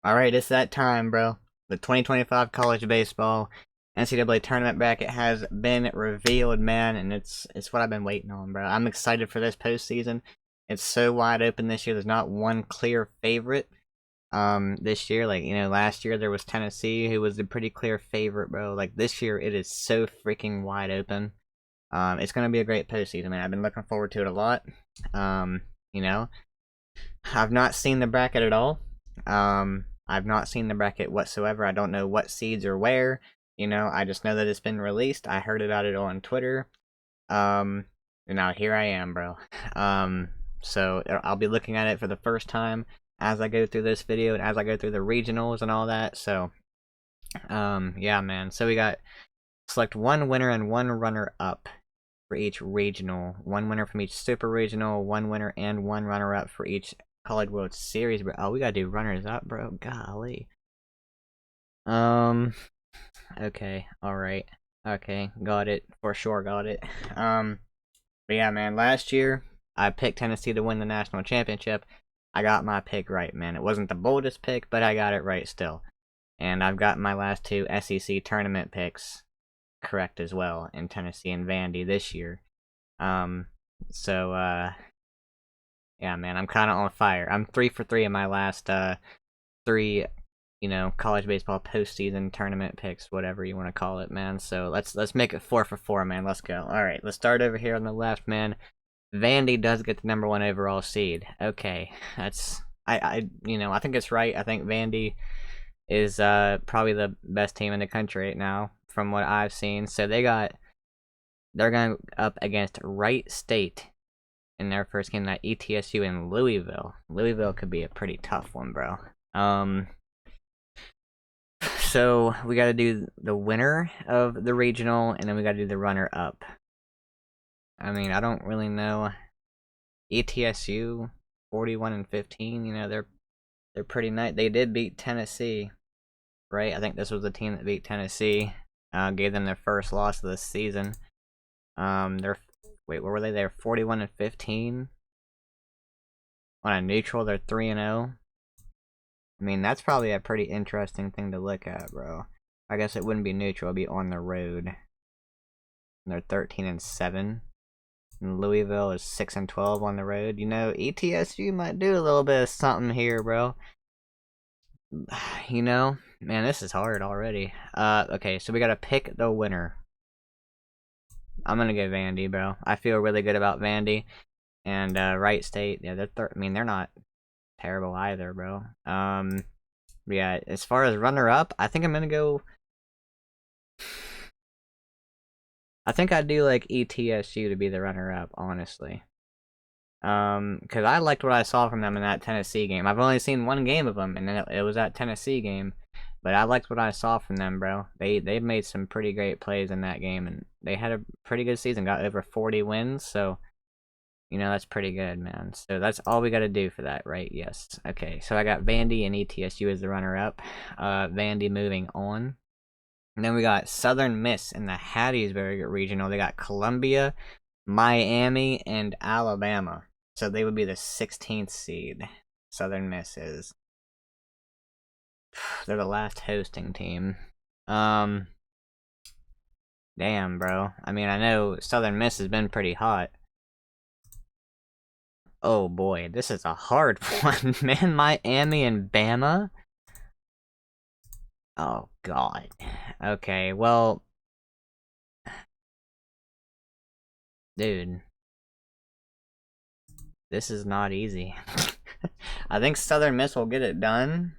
Alright, it's that time, bro. The 2025 college baseball NCAA tournament bracket has been revealed, man, and it's what I've been waiting on, bro. I'm excited for this postseason. It's so wide open this year. There's not one clear favorite. This year, like, last year there was Tennessee, who was a pretty clear favorite, bro. Like, this year it is so freaking wide open. It's gonna be a great postseason, man. I've been looking forward to it a lot. You know, I've not seen the bracket at all. I've not seen the bracket whatsoever. I don't know what seeds are where. I just know that it's been released. I heard about it on Twitter. And now here I am, bro. So I'll be looking at it for the first time as I go through this video and as I go through the regionals and all that. So, yeah, man. So we got select one winner and one runner up for each regional. One winner from each super regional, one winner and one runner up for each College World Series, bro. Oh, we gotta do runners up, bro. Golly. Okay, alright. Okay, got it. For sure, got it. But yeah, man, last year, I picked Tennessee to win the national championship. I got my pick right, man. It wasn't the boldest pick, but I got it right still. And I've got my last two SEC tournament picks correct as well in Tennessee and Vandy this year. So, yeah, man, I'm kind of on fire. I'm 3 for 3 in my last three, college baseball postseason tournament picks, whatever you want to call it, man. So let's make it 4 for 4, man. Let's go. All right, let's start over here on the left, man. Vandy does get the #1 overall seed. Okay, that's I think it's right. I think Vandy is probably the best team in the country right now from what I've seen. So they're going up against Wright State in their first game, that ETSU in Louisville. Louisville could be a pretty tough one, bro. So we got to do the winner of the regional, and then we got to do the runner up. I mean, I don't really know. ETSU 41-15. They're pretty nice. They did beat Tennessee, right? I think this was the team that beat Tennessee. Gave them their first loss of the season. Wait, what were they? They're 41-15. On a neutral, they're 3-0. I mean, that's probably a pretty interesting thing to look at, bro. I guess it wouldn't be neutral, it'd be on the road. And they're 13-7. And Louisville is 6-12 on the road. ETSU might do a little bit of something here, bro. Man, this is hard already. Okay, so we gotta pick the winner. I'm gonna go Vandy, bro. I feel really good about Vandy. And Wright State, yeah, they're not terrible either, bro. Yeah, as far as runner up, I think I'm gonna go. I think I'd do like ETSU to be the runner up, honestly. Because I liked what I saw from them in that Tennessee game. I've only seen one game of them, and then it was that Tennessee game. But I liked what I saw from them, bro. They made some pretty great plays in that game, and they had a pretty good season. Got over 40 wins, so that's pretty good, man. So that's all we got to do for that, right? Yes. Okay, so I got Vandy and ETSU as the runner-up. Vandy moving on. And then we got Southern Miss in the Hattiesburg regional. They got Columbia, Miami, and Alabama. So they would be the 16th seed. Southern Miss is. They're the last hosting team. Damn, bro. I mean, I know Southern Miss has been pretty hot. Oh boy, this is a hard one, man. Miami and Bama? Oh god. Okay, well... Dude. This is not easy. I think Southern Miss will get it done.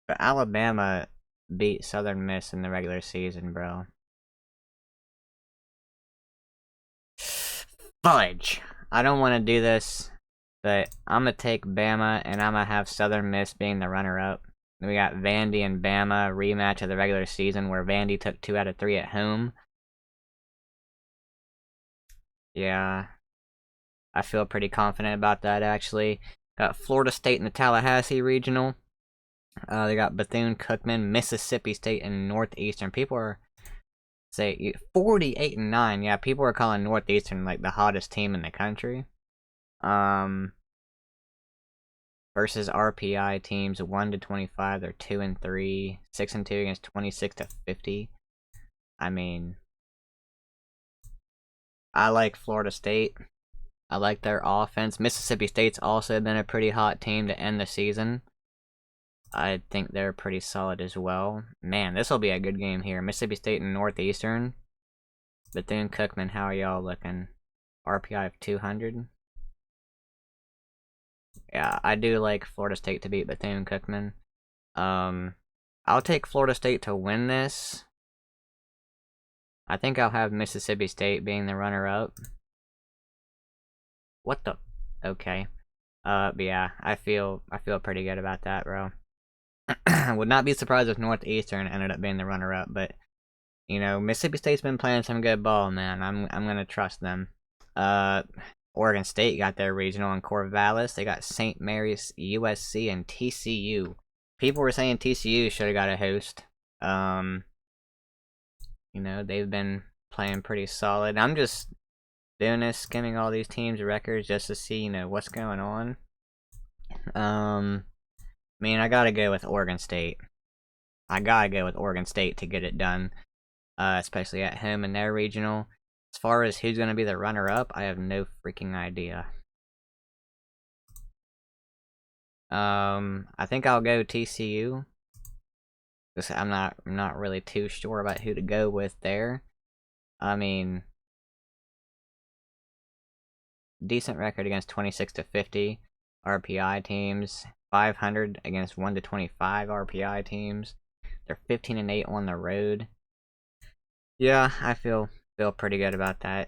But Alabama beat Southern Miss in the regular season, bro. Fudge! I don't want to do this, but I'm going to take Bama, and I'm going to have Southern Miss being the runner-up. Then we got Vandy and Bama rematch of the regular season, where Vandy took 2 out of 3 at home. Yeah, I feel pretty confident about that, actually. Got Florida State in the Tallahassee regional. They got Bethune-Cookman, Mississippi State, and Northeastern. People are... say 48-9. Yeah, people are calling Northeastern like the hottest team in the country. versus RPI teams 1 to 25. They're 2 and 3, 6 and 2 against 26 to 50. I mean, I like Florida State. I like their offense. Mississippi State's also been a pretty hot team to end the season. I think they're pretty solid as well. Man, this will be a good game here. Mississippi State and Northeastern. Bethune-Cookman, how are y'all looking? RPI of 200. Yeah, I do like Florida State to beat Bethune-Cookman. I'll take Florida State to win this. I think I'll have Mississippi State being the runner-up. What the? Okay. But yeah, I feel pretty good about that, bro. Would not be surprised if Northeastern ended up being the runner-up, but you know, Mississippi State's been playing some good ball, man. I'm gonna trust them. Oregon State got their regional in Corvallis. They got St. Mary's, USC, and TCU. People were saying TCU should have got a host. You know, they've been playing pretty solid. I'm just doing this, skimming all these teams' records just to see, you know, what's going on. I mean, I gotta go with Oregon State. I gotta go with Oregon State to get it done, especially at home in their regional. As far as who's gonna be the runner-up, I have no freaking idea. I think I'll go TCU. I'm not really too sure about who to go with there. I mean, decent record against 26 to 50 RPI teams, 500 against 1 to 25 RPI teams. They're 15 and 8 on the road. Yeah, I feel pretty good about that.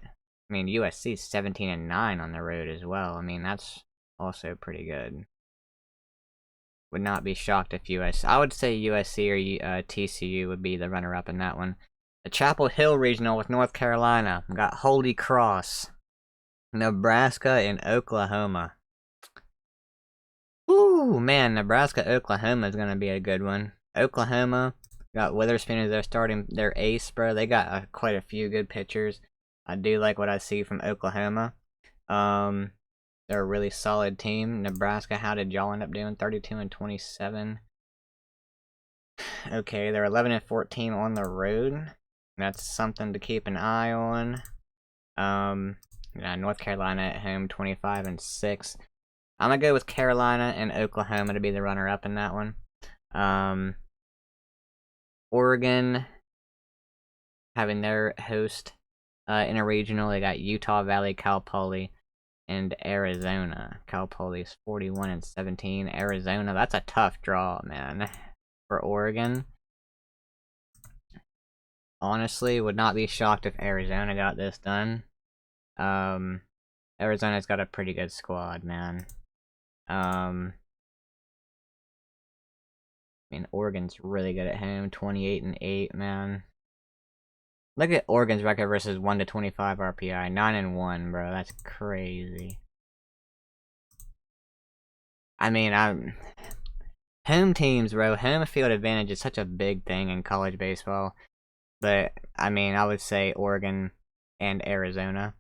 I mean, USC's 17 and 9 on the road as well. I mean, that's also pretty good. Would not be shocked if I would say USC or TCU would be the runner-up in that one. The Chapel Hill Regional with North Carolina. We got Holy Cross, Nebraska, and Oklahoma. Ooh, man, Nebraska-Oklahoma is going to be a good one. Oklahoma got Witherspoon as their ace, bro. They got quite a few good pitchers. I do like what I see from Oklahoma. They're a really solid team. Nebraska, how did y'all end up doing? 32 and 27. Okay, they're 11 and 14 on the road. That's something to keep an eye on. Yeah, North Carolina at home, 25 and 6. I'm gonna go with Carolina and Oklahoma to be the runner-up in that one. Oregon having their host in a regional. They got Utah Valley, Cal Poly, and Arizona. Cal Poly's 41 and 17. Arizona, that's a tough draw, man, for Oregon. Honestly, would not be shocked if Arizona got this done. Arizona's got a pretty good squad, man. I mean, Oregon's really good at home, 28 and 8, man. Look at Oregon's record versus 1 to 25 RPI, 9 and 1, bro. That's crazy. I mean, home teams, bro. Home field advantage is such a big thing in college baseball. But I mean, I would say Oregon and Arizona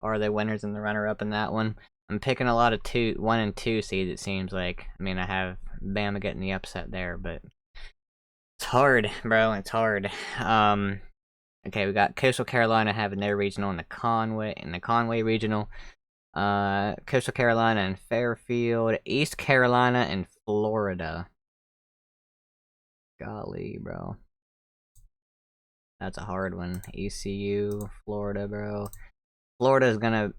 are the winners and the runner-up in that one. I'm picking a lot of 1 and 2 seeds, it seems like. I mean, I have Bama getting the upset there, but it's hard, bro. It's hard. Okay, we got Coastal Carolina having their regional in the Conway regional. Coastal Carolina and Fairfield, East Carolina and Florida. Golly, bro. That's a hard one. ECU, Florida, bro. Florida's gonna...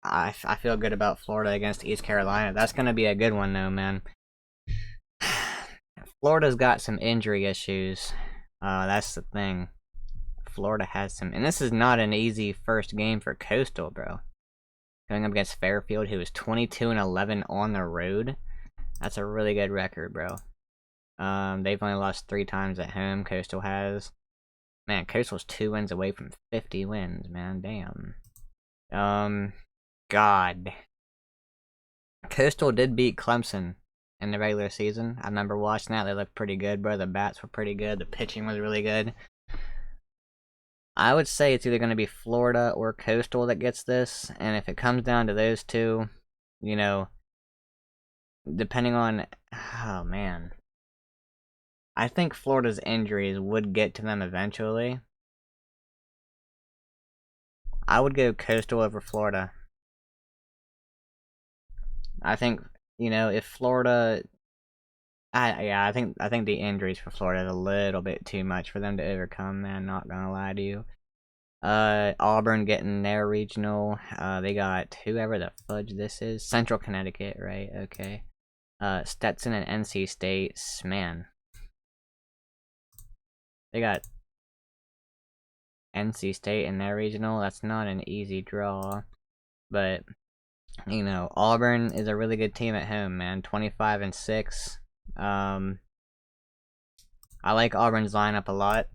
I feel good about Florida against East Carolina. That's gonna be a good one, though, man. Florida's got some injury issues. That's the thing. Florida has some... And this is not an easy first game for Coastal, bro. Going up against Fairfield, who is 22 and 11 on the road. That's a really good record, bro. They've only lost 3 times at home, Coastal has. Man, Coastal's 2 wins away from 50 wins, man. Damn. God. Coastal did beat Clemson in the regular season. I remember watching that. They looked pretty good, bro. The bats were pretty good. The pitching was really good. I would say it's either going to be Florida or Coastal that gets this. And if it comes down to those two, you know, depending on, oh man, I think Florida's injuries would get to them eventually. I would go Coastal over Florida. I think, you know, if Florida, yeah, I think the injuries for Florida is a little bit too much for them to overcome, man, not gonna lie to you. Auburn getting their regional. They got whoever the fudge this is. Central Connecticut, right? Okay. Stetson and NC State. Man. They got NC State in their regional. That's not an easy draw. But, you know, Auburn is a really good team at home, man. 25-6. I like Auburn's lineup a lot.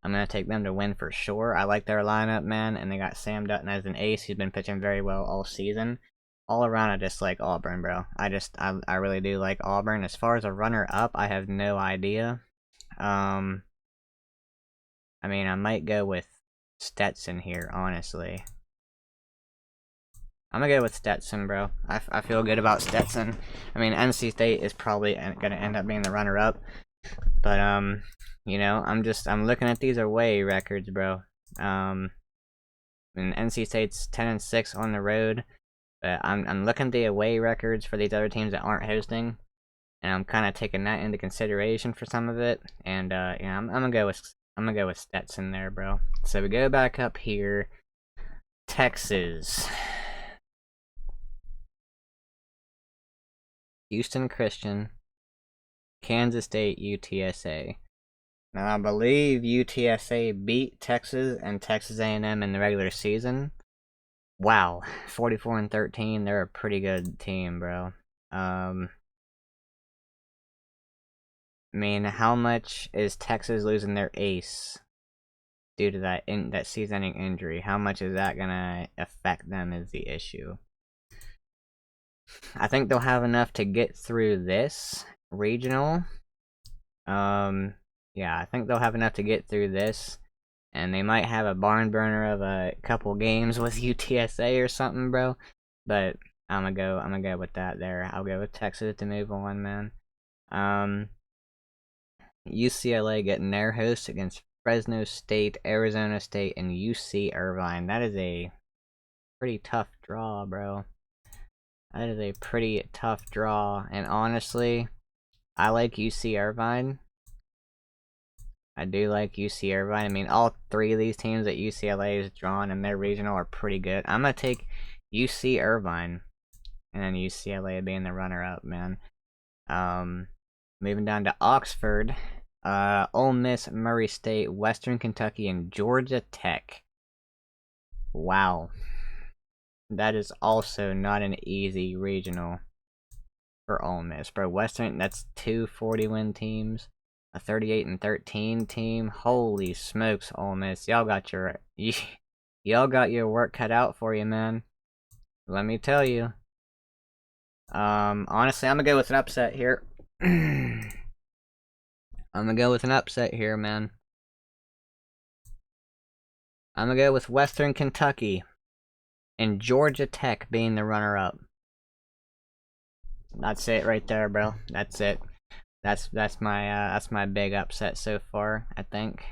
I'm going to take them to win for sure. I like their lineup, man, and they got Sam Dutton as an ace. He's been pitching very well all season. All around, I just like Auburn, bro. I really do like Auburn. As far as a runner-up, I have no idea. I mean, I might go with Stetson here, honestly. I'm gonna go with Stetson, bro. I feel good about Stetson. I mean, NC State is probably gonna end up being the runner-up. But, you know, I'm looking at these away records, bro. And NC State's 10-6 on the road. But I'm looking at the away records for these other teams that aren't hosting. And I'm kind of taking that into consideration for some of it. And, you know, I'm gonna go with Stetson there, bro. So we go back up here. Texas. Houston Christian. Kansas State, UTSA. Now, I believe UTSA beat Texas and Texas A&M in the regular season. Wow, 44-13. They're a pretty good team, bro. I mean, how much is Texas losing their ace due to that season-ending injury? How much is that gonna affect them is the issue. I think they'll have enough to get through this regional. Yeah, I think they'll have enough to get through this, and they might have a barn burner of a couple games with UTSA or something, bro. But I'm gonna go with that there. I'll go with Texas to move on, man. UCLA getting their host against Fresno State, Arizona State, and UC Irvine. That is a pretty tough draw, bro. That is a pretty tough draw, and honestly, I like UC Irvine. I do like UC Irvine. I mean, all three of these teams that UCLA has drawn in their regional are pretty good. I'm going to take UC Irvine and then UCLA being the runner-up, man. Moving down to Oxford. Ole Miss, Murray State, Western Kentucky, and Georgia Tech. Wow. That is also not an easy regional for Ole Miss, bro. Western, that's two 40-win teams. A 38-13 team. Holy smokes, Ole Miss. Y'all got your work cut out for you, man. Let me tell you. Honestly, I'm gonna go with an upset here. I'm gonna go with an upset here, man. I'm gonna go with Western Kentucky and Georgia Tech being the runner-up. That's it right there, bro. That's it. That's my big upset so far, I think.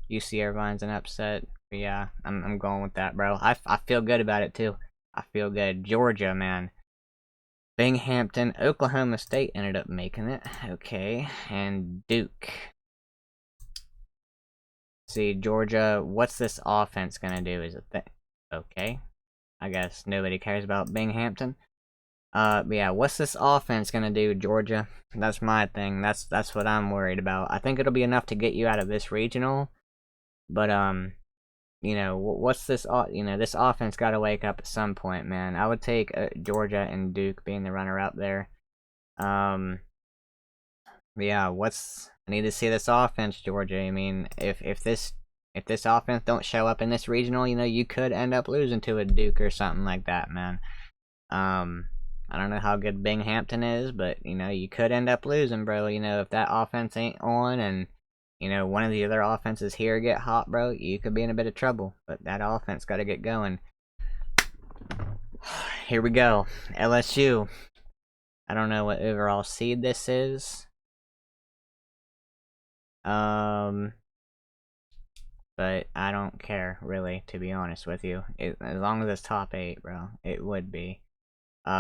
UC Irvine's an upset. But yeah, I'm going with that, bro. I feel good about it too. I feel good. Georgia, man. Binghamton, Oklahoma State ended up making it. Okay, and Duke. See, Georgia, what's this offense gonna do? Is it okay? I guess nobody cares about Binghamton. But yeah, what's this offense gonna do, Georgia? That's my thing. That's what I'm worried about. I think it'll be enough to get you out of this regional, but you know, what's this? You know, this offense got to wake up at some point, man. I would take Georgia and Duke being the runner-up there. But yeah, I need to see this offense, Georgia. I mean, if this offense don't show up in this regional, you know, you could end up losing to a Duke or something like that, man. I don't know how good Binghamton is, but, you know, you could end up losing, bro. You know, if that offense ain't on and, you know, one of the other offenses here get hot, bro, you could be in a bit of trouble. But that offense got to get going. Here we go. LSU. I don't know what overall seed this is. But I don't care, really, to be honest with you. As long as it's top 8, bro, it would be.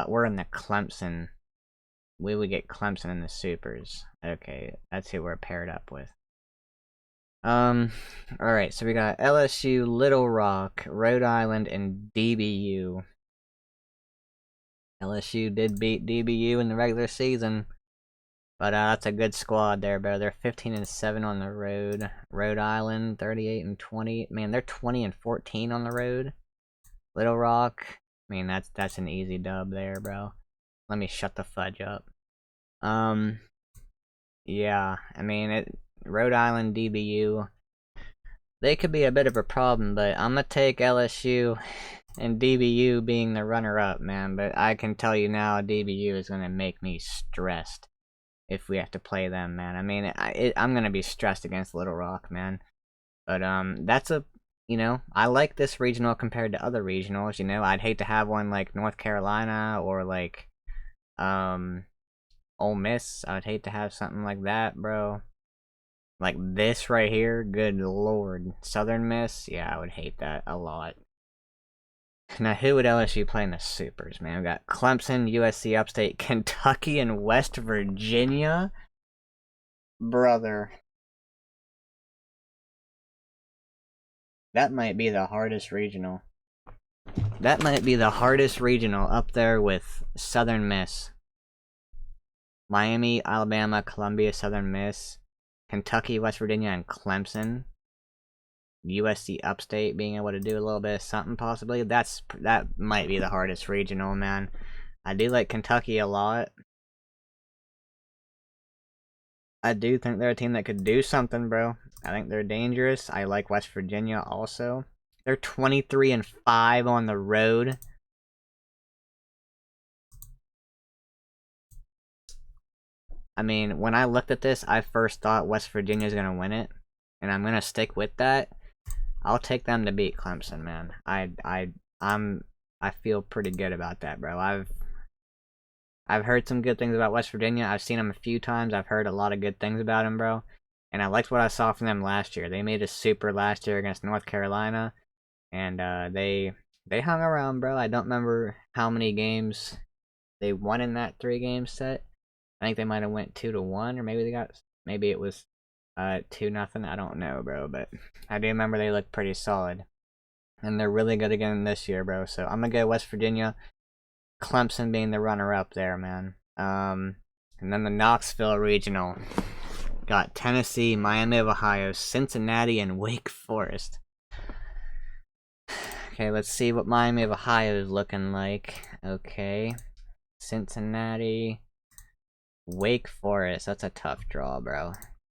We're in the Clemson. We would get Clemson in the Supers. Okay, that's who we're paired up with. Alright, so we got LSU, Little Rock, Rhode Island, and DBU. LSU did beat DBU in the regular season. But that's a good squad there, bro. They're 15-7 on the road. Rhode Island 38-20. Man, they're 20-14 on the road. Little Rock, I mean that's an easy dub there, bro. Let me shut the fudge up. Yeah, I mean Rhode Island DBU. They could be a bit of a problem, but I'm gonna take LSU and DBU being the runner-up, man. But I can tell you now, DBU is gonna make me stressed if we have to play them, man. I mean, I'm gonna be stressed against Little Rock, man. But that's a, you know, I like this regional compared to other regionals. You know, I'd hate to have one like North Carolina or like Ole Miss. I'd hate to have something like that, bro. Like this right here, good lord. Southern Miss, yeah, I would hate that a lot. Now, who would LSU play in the Supers, man? We got Clemson, USC Upstate, Kentucky, and West Virginia? Brother. That might be the hardest regional. That might be the hardest regional up there with Southern Miss. Miami, Alabama, Columbia, Southern Miss, Kentucky, West Virginia, and Clemson. USC Upstate being able to do a little bit of something possibly. That might be the hardest regional, man. I do like Kentucky a lot. I do think they're a team that could do something, bro. I think they're dangerous. I like West Virginia also. They're 23-5 on the road. I mean, when I looked at this, I first thought West Virginia's gonna win it, and I'm gonna stick with that. I'll take them to beat Clemson, man. I feel pretty good about that, bro. I've heard some good things about West Virginia. I've seen them a few times. I've heard a lot of good things about them, bro. And I liked what I saw from them last year. They made a super last year against North Carolina, and they hung around, bro. I don't remember how many games they won in that 3-game set. I think they might have went 2-1, or maybe it was 2-0. I don't know, bro, but I do remember they looked pretty solid, and they're really good again this year, bro. So I'm gonna go West Virginia, Clemson being the runner-up there, man. And then the Knoxville Regional got Tennessee, Miami of Ohio, Cincinnati, and Wake Forest. Okay, let's see what Miami of Ohio is looking like. Okay, Cincinnati, Wake Forest. That's a tough draw, bro.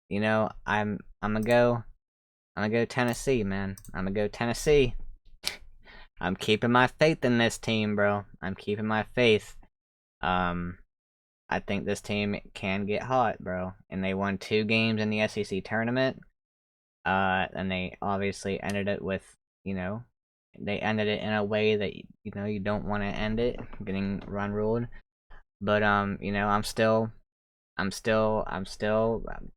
You know, I'm gonna go Tennessee, man. I'm gonna go Tennessee. I'm keeping my faith in this team, bro. I'm keeping my faith. I think this team can get hot, bro. And they won 2 games in the SEC tournament. And they obviously ended it with, you know, they ended it in a way that, you know, you don't want to end it, getting run ruled. But you know, I'm still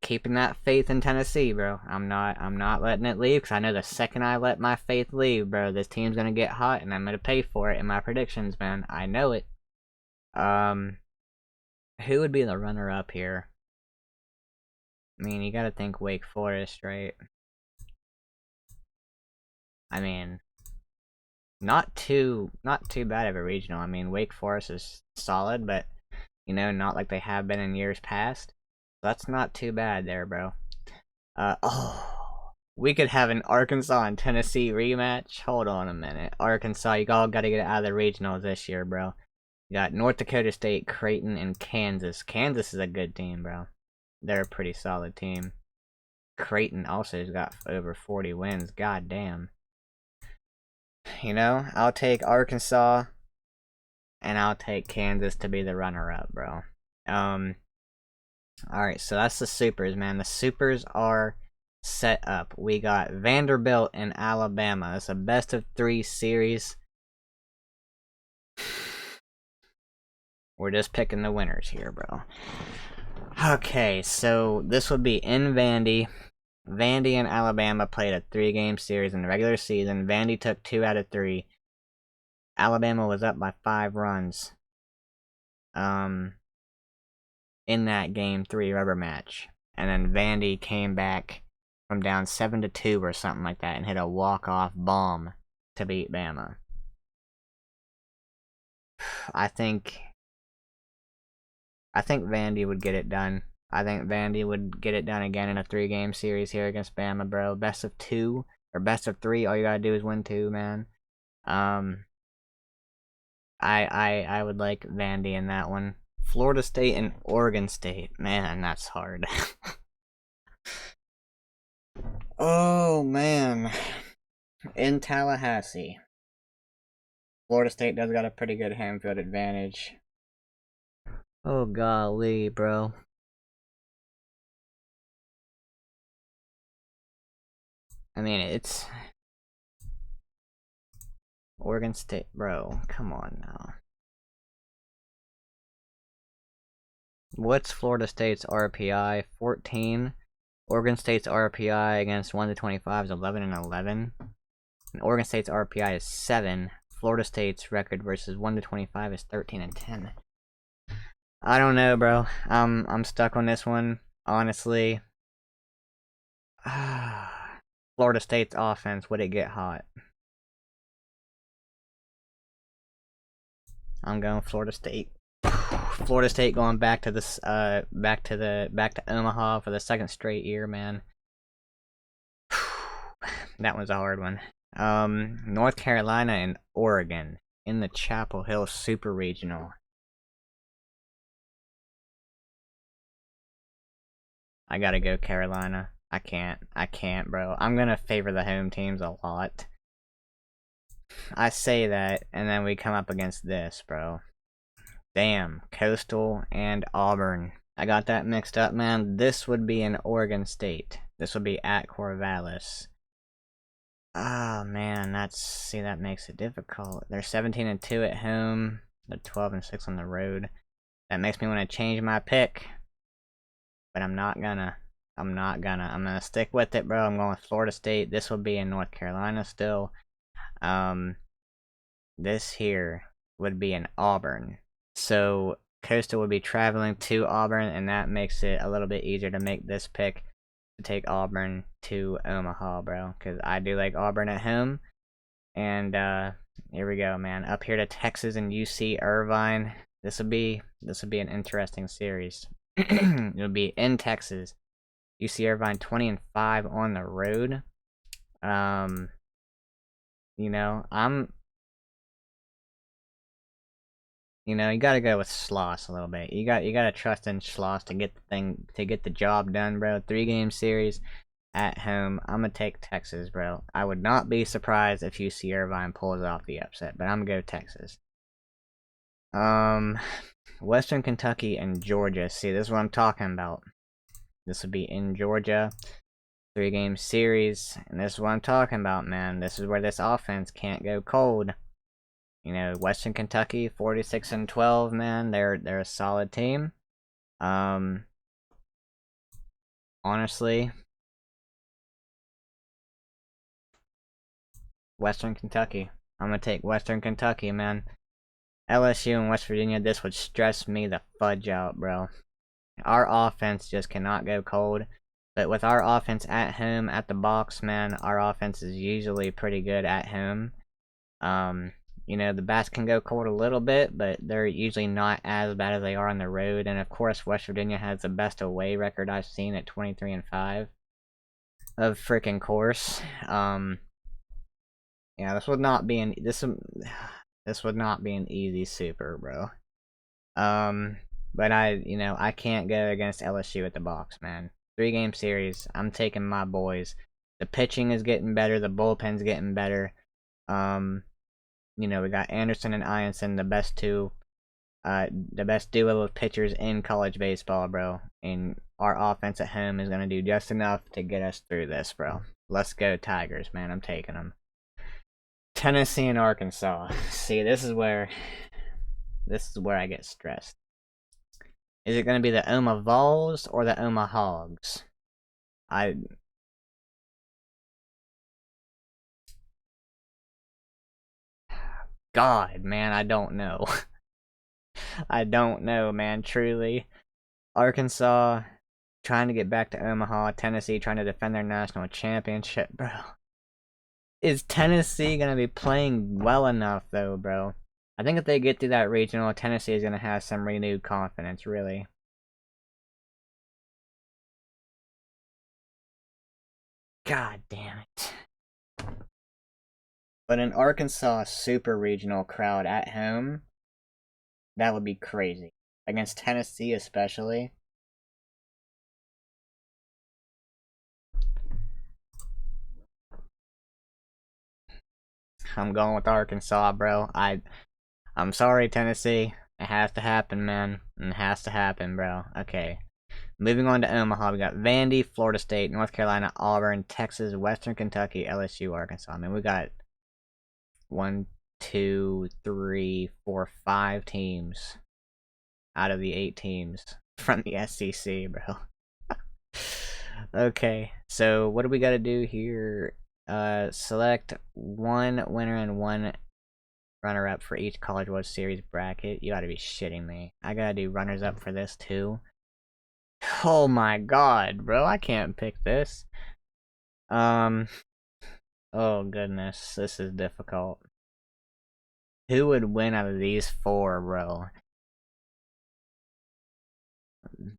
keeping that faith in Tennessee, bro. I'm not letting it leave, because I know the second I let my faith leave, bro, this team's gonna get hot, and I'm gonna pay for it in my predictions, man. I know it. Who would be the runner-up here? I mean, you gotta think Wake Forest, right? I mean, not too bad of a regional. I mean, Wake Forest is solid, but you know, not like they have been in years past. That's not too bad there, bro. Oh, we could have an Arkansas and Tennessee rematch. Hold on a minute. Arkansas, you all gotta get out of the regionals this year, bro. You got North Dakota State, Creighton, and Kansas. Kansas is a good team, bro. They're a pretty solid team. Creighton also has got over 40 wins. God damn. You know, I'll take Arkansas, and I'll take Kansas to be the runner-up, bro. Alright, so that's the Supers, man. The Supers are set up. We got Vanderbilt and Alabama. It's a best-of-3 series. We're just picking the winners here, bro. Okay, so this would be in Vandy. Vandy and Alabama played a 3-game series in the regular season. Vandy took 2 out of 3. Alabama was up by 5 runs. In that Game 3 rubber match. And then Vandy came back from down 7-2 or something like that and hit a walk-off bomb to beat Bama. I think Vandy would get it done. I think Vandy would get it done again in a 3-game series here against Bama, bro. Best of 2 or best of 3. All you gotta do is win 2, man. I would like Vandy in that one. Florida State and Oregon State, man, that's hard. Oh man, in Tallahassee, Florida State does got a pretty good home field advantage. Oh golly, bro. I mean, it's Oregon State, bro. Come on now. What's Florida State's RPI? 14. Oregon State's RPI against 1 to 25 is 11 and 11. And Oregon State's RPI is 7. Florida State's record versus 1 to 25 is 13 and 10. I don't know, bro. I'm stuck on this one, honestly. Florida State's offense, would it get hot? I'm going Florida State. Florida State going back to this back to Omaha for the 2nd straight year, man. That was a hard one. North Carolina and Oregon in the Chapel Hill Super Regional. I gotta go Carolina. I can't, bro. I'm gonna favor the home teams a lot. I say that, and then we come up against this, bro. Damn, Coastal and Auburn. I got that mixed up, man. This would be in Oregon State. This would be at Corvallis. Ah, man, that makes it difficult. They're 17 and 2 at home. They're 12 and 6 on the road. That makes me want to change my pick. But I'm not gonna. I'm gonna stick with it, bro. I'm going with Florida State. This will be in North Carolina still. This here would be in Auburn. So Coastal would be traveling to Auburn, and that makes it a little bit easier to make this pick to take Auburn to Omaha, bro. Because I do like Auburn at home. And here we go, man. Up here to Texas and UC Irvine. This would be an interesting series. It'll be in Texas. UC Irvine 20 and 5 on the road. You gotta go with Schloss a little bit. You gotta trust in Schloss to get the job done, bro. 3-game series at home. I'm gonna take Texas, bro. I would not be surprised if UC Irvine pulls off the upset, but I'm gonna go Texas. Western Kentucky and Georgia. See, this is what I'm talking about. This would be in Georgia. 3-game series, and this is what I'm talking about, man. This is where this offense can't go cold. Western Kentucky, 46 and 12, man. They're a solid team. Honestly, Western Kentucky. I'm gonna take Western Kentucky, man. LSU and West Virginia, this would stress me the fudge out, bro. Our offense just cannot go cold. But with our offense at home, at the box, man, our offense is usually pretty good at home. The bats can go cold a little bit, but they're usually not as bad as they are on the road. And of course, West Virginia has the best away record I've seen at 23 and 5. Of freaking course. Yeah, this would not be an easy super, bro. But I can't go against LSU at the box, man. 3-game series. I'm taking my boys. The pitching is getting better. The bullpen's getting better. We got Anderson and Ianson, the best duo of pitchers in college baseball, bro. And our offense at home is gonna do just enough to get us through this, bro. Let's go Tigers, man. I'm taking them. Tennessee and Arkansas. See, this is where This is where I get stressed. Is it going to be the Oma Vols or the Oma Hogs? God, man, I don't know. I don't know, man, truly. Arkansas trying to get back to Omaha, Tennessee trying to defend their national championship, bro. Is Tennessee going to be playing well enough, though, bro? I think if they get through that regional, Tennessee is going to have some renewed confidence, really. God damn it. But an Arkansas super regional crowd at home, that would be crazy. Against Tennessee, especially. I'm going with Arkansas, bro. I'm sorry, Tennessee. It has to happen, man. It has to happen, bro. Okay. Moving on to Omaha, we got Vandy, Florida State, North Carolina, Auburn, Texas, Western Kentucky, LSU, Arkansas. I mean, we got 1, 2, 3, 4, 5 teams out of the 8 teams from the SEC, bro. Okay, so what do we got to do here? Select one winner and one runner-up for each College World Series bracket. You gotta be shitting me. I gotta do runners-up for this too. Oh my god, bro, I can't pick this. Oh goodness, this is difficult. Who would win out of these 4, bro?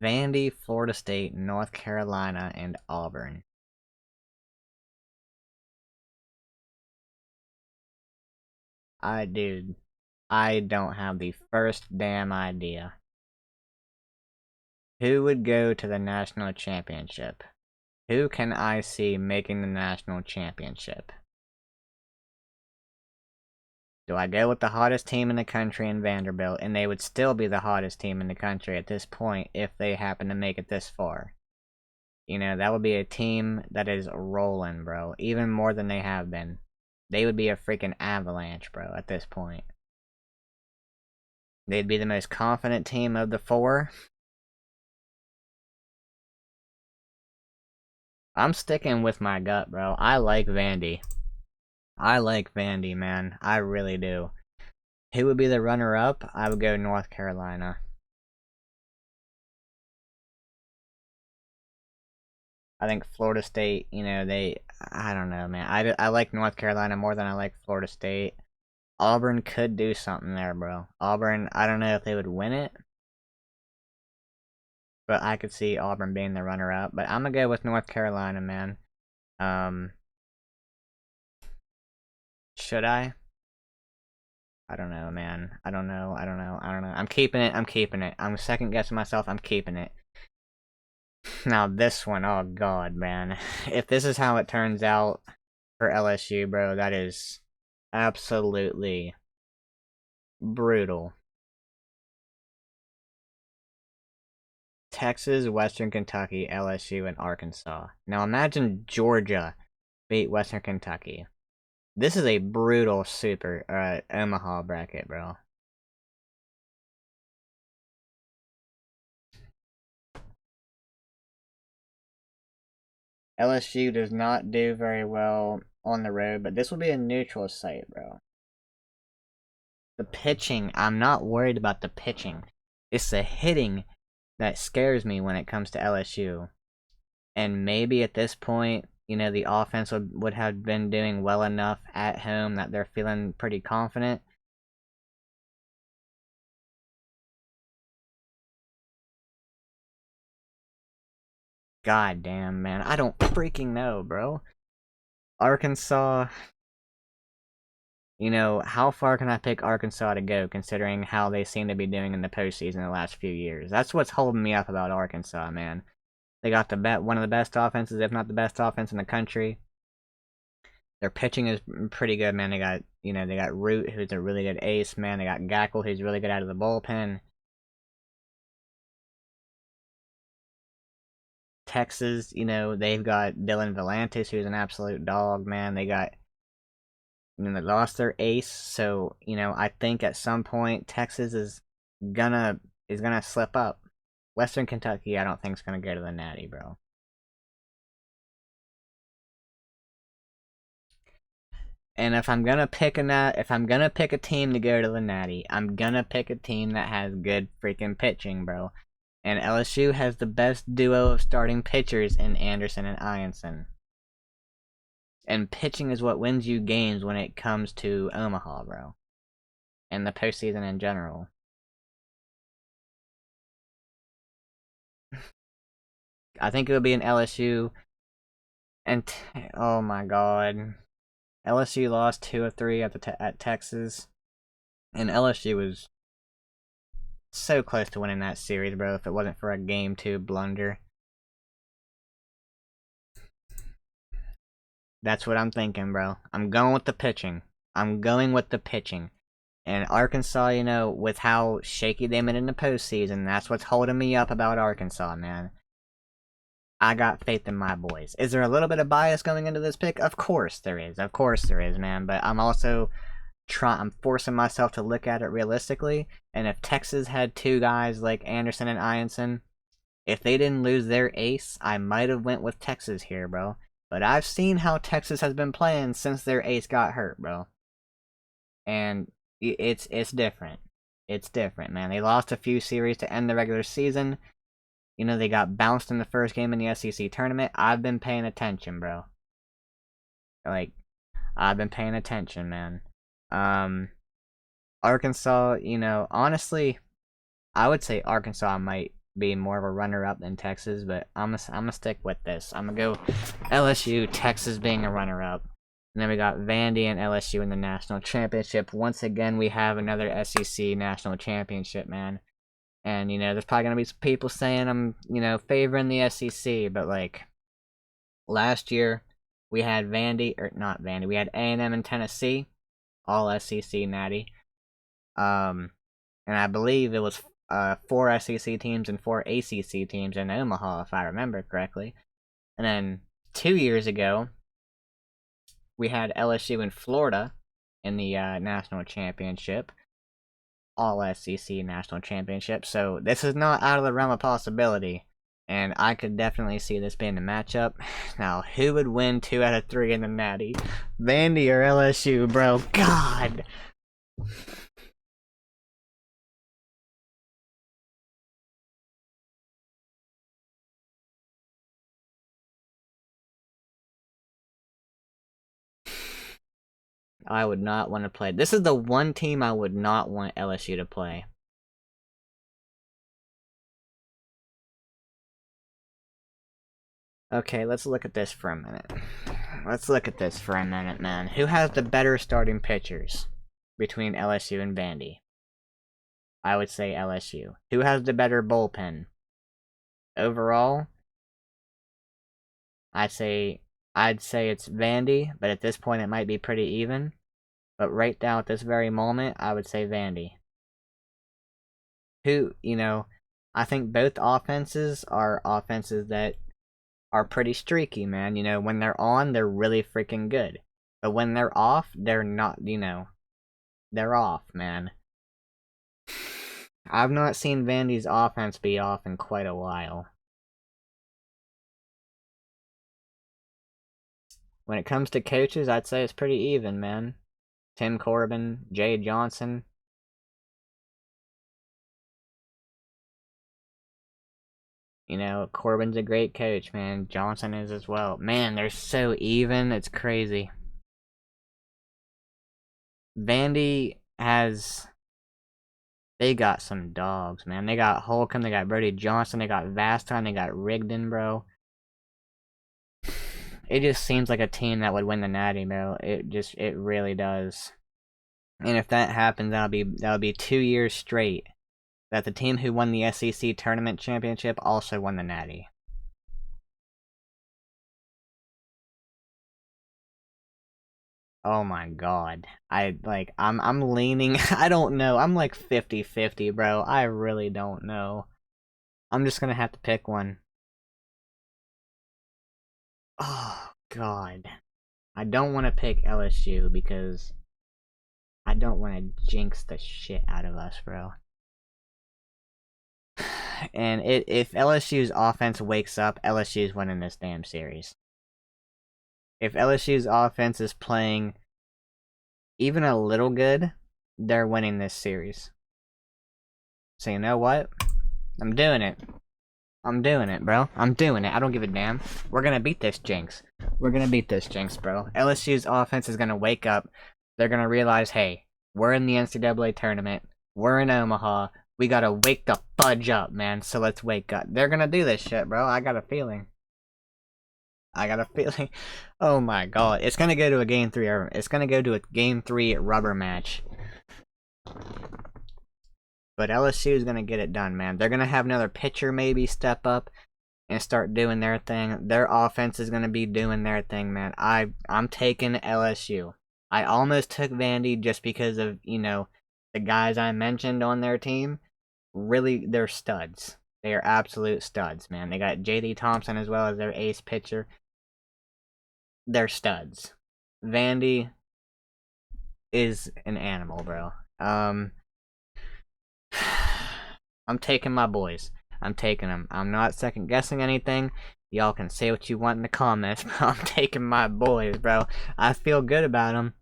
Vandy, Florida State, North Carolina, and Auburn. Dude, I don't have the first damn idea. Who would go to the national championship? Who can I see making the national championship? Do I go with the hottest team in the country in Vanderbilt, and they would still be the hottest team in the country at this point if they happen to make it this far? You know, that would be a team that is rolling, bro. Even more than they have been. They would be a freaking avalanche, bro, at this point. They'd be the most confident team of the 4. I'm sticking with my gut, bro. I like Vandy. I like Vandy, man. I really do. Who would be the runner-up? I would go North Carolina. I think Florida State, you know, I don't know, man. I like North Carolina more than I like Florida State. Auburn could do something there, bro. Auburn, I don't know if they would win it, but I could see Auburn being the runner-up. But I'm gonna go with North Carolina, man. Um, should I? I don't know, man. I don't know. I'm keeping it. I'm second guessing myself. I'm keeping it. Now this one, oh god, man. If this is how it turns out for LSU, bro, that is absolutely brutal. Texas, Western Kentucky, LSU, and Arkansas. Now imagine Georgia beat Western Kentucky. This is a brutal super Omaha bracket, bro. LSU does not do very well on the road, but this will be a neutral site, bro. The pitching, I'm not worried about the pitching. It's the hitting that scares me when it comes to LSU. And maybe at this point, you know, the offense would have been doing well enough at home that they're feeling pretty confident. God damn, man. I don't freaking know, bro. Arkansas, you know, how far can I pick Arkansas to go considering how they seem to be doing in the postseason the last few years? That's what's holding me up about Arkansas, man. They got one of the best offenses, if not the best offense in the country. Their pitching is pretty good, man. They got, you know, they got Root, who's a really good ace, man. They got Gackle, who's really good out of the bullpen. Texas, you know, they've got Dylan Volantis, who's an absolute dog, man. They got and they lost their ace. So I think at some point Texas gonna is gonna slip up. Western Kentucky, I don't think is gonna go to the Natty, bro. And if I'm gonna pick a team to go to the Natty, I'm gonna pick a team that has good freaking pitching, bro. And LSU has the best duo of starting pitchers in Anderson and Ianson. And pitching is what wins you games when it comes to Omaha, bro. And the postseason in general. I think it would be an LSU. And oh my god, LSU lost 2 of 3 at Texas, and LSU was so close to winning that series, bro. If it wasn't for a Game 2 blunder, that's what I'm thinking, bro. I'm going with the pitching. And Arkansas, with how shaky they been in the postseason, that's what's holding me up about Arkansas, man. I got faith in my boys. Is there a little bit of bias going into this pick? Of course there is. Of course there is, man. But I'm also I'm forcing myself to look at it realistically. And if Texas had 2 guys like Anderson and Ianson, if they didn't lose their ace, I might have went with Texas here, bro. But I've seen how Texas has been playing since their ace got hurt, bro. And it's different. It's different, man. They lost a few series to end the regular season. They got bounced in the first game in the SEC tournament. I've been paying attention, bro. Like, I've been paying attention, man. Arkansas, honestly, I would say Arkansas might be more of a runner-up than Texas, but I'm gonna stick with this. I'm gonna go LSU, Texas being a runner-up. And then we got Vandy and LSU in the national championship. Once again, we have another SEC national championship, man. And, there's probably going to be some people saying I'm, favoring the SEC, but, like, last year, we had we had A&M and Tennessee, all SEC natty. And I believe it was 4 SEC teams and 4 ACC teams in Omaha, if I remember correctly. And then 2 years ago, we had LSU in Florida in the national championship. All SEC national championship, so this is not out of the realm of possibility, and I could definitely see this being a matchup. Now, who would win 2 out of 3 in the Natty? Vandy or LSU, bro? God! I would not want to play. This is the one team I would not want LSU to play. Okay, let's look at this for a minute. Man. Who has the better starting pitchers between LSU and Vandy? I would say LSU. Who has the better bullpen? Overall, I'd say it's Vandy, but at this point it might be pretty even. But right now at this very moment, I would say Vandy. Who, I think both offenses are offenses that are pretty streaky, man. When they're on, they're really freaking good. But when they're off, they're not, they're off, man. I've not seen Vandy's offense be off in quite a while. When it comes to coaches, I'd say it's pretty even, man. Tim Corbin, Jay Johnson. Corbin's a great coach, man. Johnson is as well. Man, they're so even, it's crazy. Vandy has... They got some dogs, man. They got Holcomb, they got Brody Johnson, they got Vaston, they got Rigdon, bro. It just seems like a team that would win the Natty, bro. It really does. And if that happens, that'll be 2 years straight that the team who won the SEC tournament championship also won the Natty. Oh my god. I'm leaning, I don't know. I'm like 50-50, bro. I really don't know. I'm just gonna have to pick one. Oh god. I don't want to pick LSU because I don't want to jinx the shit out of us, bro. And if LSU's offense wakes up, LSU's winning this damn series. If LSU's offense is playing even a little good, they're winning this series. So you know what? I'm doing it. I'm doing it, bro. I'm doing it. I don't give a damn. We're gonna beat this jinx. We're gonna beat this jinx, bro. LSU's offense is gonna wake up. They're gonna realize, hey, we're in the NCAA tournament. We're in Omaha. We gotta wake the fudge up, man. So let's wake up. They're gonna do this shit, bro. I got a feeling. I got a feeling. Oh my god. It's gonna go to a game 3. It's gonna go to a game 3 rubber match. But LSU is going to get it done, man. They're going to have another pitcher maybe step up and start doing their thing. Their offense is going to be doing their thing, man. I'm taking LSU. I almost took Vandy just because of, you know, the guys I mentioned on their team. Really, they're studs. They are absolute studs, man. They got J.D. Thompson as well as their ace pitcher. They're studs. Vandy is an animal, bro. I'm taking my boys. I'm taking them. I'm not second guessing anything. Y'all can say what you want in the comments, but I'm taking my boys, bro. I feel good about them.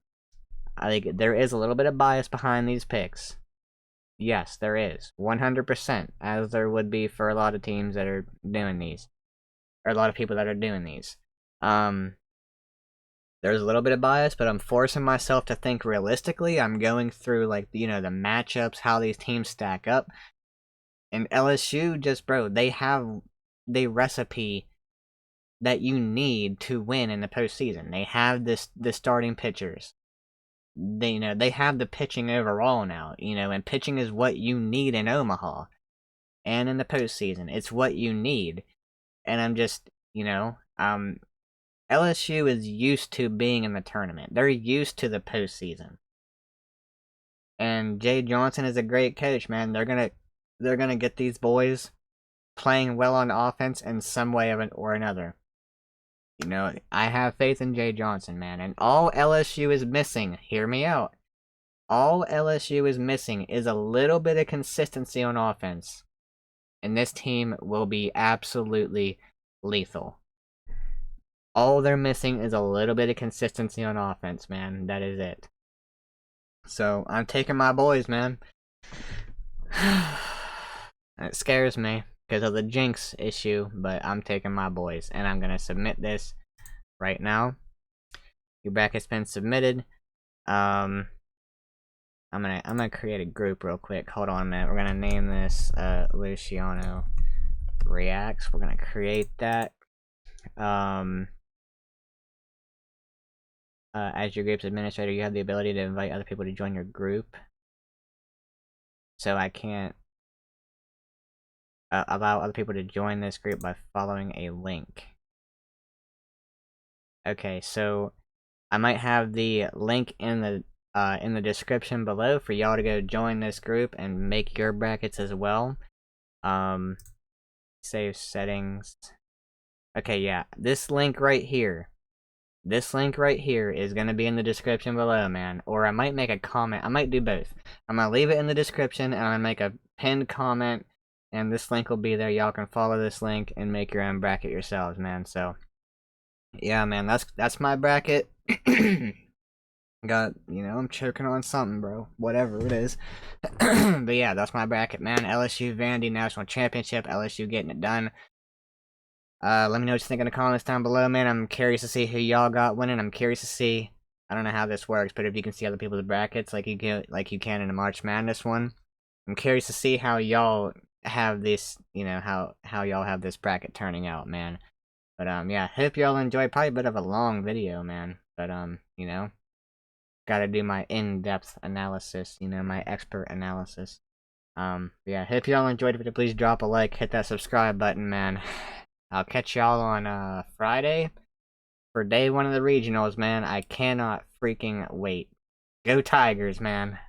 I think there is a little bit of bias behind these picks. Yes, there is. 100%, as there would be for a lot of teams that are doing these. Or a lot of people that are doing these. There's a little bit of bias, but I'm forcing myself to think realistically. I'm going through, like, you know, the matchups, how these teams stack up. And LSU just, bro, they have the recipe that you need to win in the postseason. They have the starting pitchers. They, you know, they have the pitching overall now, you know, and pitching is what you need in Omaha. And in the postseason, it's what you need. And I'm just, you know, LSU is used to being in the tournament. They're used to the postseason. And Jay Johnson is a great coach, man. They're gonna get these boys playing well on offense in some way or another. You know, I have faith in Jay Johnson, man. And all LSU is missing, hear me out. All LSU is missing is a little bit of consistency on offense. And this team will be absolutely lethal. All they're missing is a little bit of consistency on offense, man. That is it. So, I'm taking my boys, man. It scares me because of the jinx issue, but I'm taking my boys. And I'm going to submit this right now. Your bracket's been submitted. I'm gonna create a group real quick. Hold on a minute. We're gonna name this Luciano Reacts. We're gonna create that. As your group's administrator, you have the ability to invite other people to join your group. So I can't allow other people to join this group by following a link. Okay, so I might have the link in the description below for y'all to go join this group and make your brackets as well. Save settings. Okay, yeah, this link right here. This link right here is going to be in the description below, man. Or I might make a comment. I might do both. I'm going to leave it in the description, and I'm going to make a pinned comment, and this link will be there. Y'all can follow this link and make your own bracket yourselves, man. So, yeah, man, that's my bracket. Got, you know, I'm choking on something, bro. Whatever it is. But yeah, that's my bracket, man. LSU Vandy National Championship. LSU getting it done. Let me know what you think in the comments down below, man. I'm curious to see who y'all got winning. I'm curious to see. I don't know how this works, but if you can see other people's brackets like you can in the March Madness one, I'm curious to see how y'all have this. You know how y'all have this bracket turning out, man. But yeah, hope y'all enjoyed. Probably a bit of a long video, man. But you know, gotta do my in-depth analysis. You know, my expert analysis. Yeah, hope y'all enjoyed the video. Please drop a like, hit that subscribe button, man. I'll catch y'all on Friday for day 1 of the regionals, man. I cannot freaking wait. Go Tigers, man.